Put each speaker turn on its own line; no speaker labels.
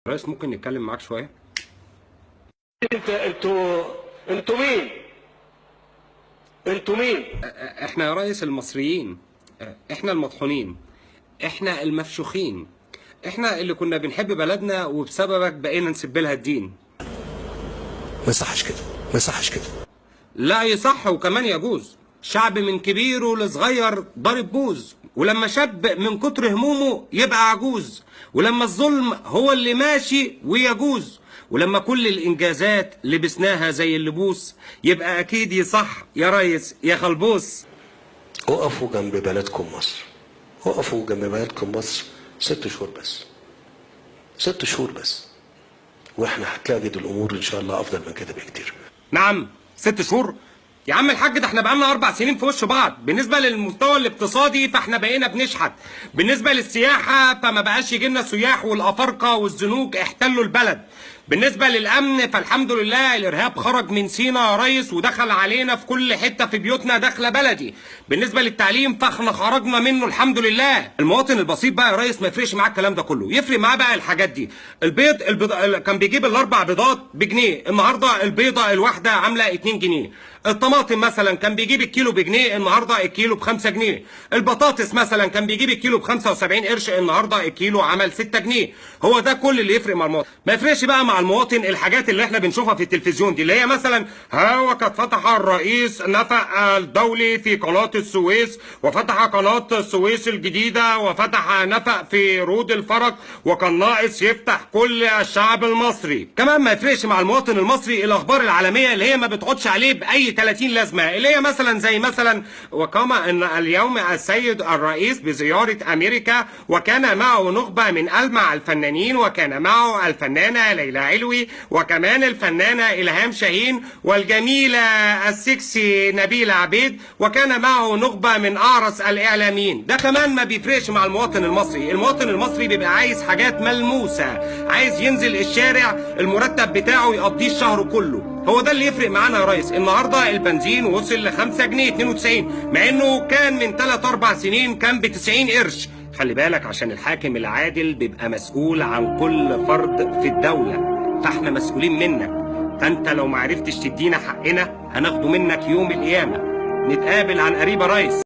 ريس ممكن نتكلم معاك شويه؟
انتوا مين؟ انتوا مين؟
احنا يا ريس المصريين، احنا المطحونين، احنا المفشوخين، احنا اللي كنا بنحب بلدنا وبسببك بقينا نسب لها الدين.
ما يصحش كده، ما يصحش كده.
لا يصح وكمان يجوز. شعب من كبيره لصغير ضارب بوز، ولما شاب من كتر همومه يبقى عجوز، ولما الظلم هو اللي ماشي ويجوز، ولما كل الانجازات لبسناها زي اللبوس يبقى اكيد يصح يا ريس يا خلبوس.
وقفوا جنب بلدكم مصر، وقفوا جنب بلدكم مصر 6 شهور بس، 6 شهور بس، واحنا هتلاقي الامور ان شاء الله افضل من كده بكتير.
نعم 6 شهور؟ يا عم الحاج ده احنا بقالنا 4 سنين في وش بعض. بالنسبه للمستوى الاقتصادي فاحنا بقينا بنشحت، بالنسبه للسياحه فما بقاش يجي لنا سياح، والافارقه والزنوج احتلوا البلد. بالنسبه للامن فالحمد لله الارهاب خرج من سينا يا ريس ودخل علينا في كل حته في بيوتنا داخله بلدي. بالنسبه للتعليم فاحنا خرجنا منه الحمد لله. المواطن البسيط بقى يا ريس ما يفرقش معاه الكلام ده كله، يفرق معاه بقى الحاجات دي. البيض كان بيجيب ال4 بيضات بجنيه، النهارده البيضه الواحده عامله 2 جنيه. الطماطم مثلا كان بيجيب الكيلو بجنيه، النهارده الكيلو ب5 جنيه. البطاطس مثلا كان بيجيب الكيلو ب75 قرش، النهارده الكيلو عمل 6 جنيه. هو ده كل اللي يفرق مع المواطن. ما يفرقش بقى مع المواطن الحاجات اللي احنا بنشوفها في التلفزيون دي، اللي هي مثلا وقد فتح الرئيس نفق الدولي في قناه السويس، وفتح قناه السويس الجديده، وفتح نفق في رود الفرج، وكان ناقص يفتح كل الشعب المصري. كمان ما يفرقش مع المواطن المصري الاخبار العالميه اللي هي ما بتقعدش عليه باي 30 لازمه، اللي هي مثلا زي مثلا وقام ان اليوم السيد الرئيس بزياره امريكا، وكان معه نخبه من ألمع الفنانين، وكان معه الفنانه ليلى علوي، وكمان الفنانه الهام شاهين، والجميله السكسي نبيله عبيد، وكان معه نخبه من اعرس الاعلاميين. ده كمان ما بيفرقش مع المواطن المصري. المواطن المصري بيبقى عايز حاجات ملموسه، عايز ينزل الشارع المرتب بتاعه يقضيه الشهر كله. هو ده اللي يفرق معانا يا ريس. النهارده البنزين وصل ل5 جنيه 92، مع انه كان من 3-4 سنين كان ب90 قرش. خلي بالك عشان الحاكم العادل بيبقى مسؤول عن كل فرد في الدولة، فاحنا مسؤولين منك. فانت لو معرفتش تدينا حقنا هناخده منك يوم القيامة. نتقابل عن قريب يا ريس.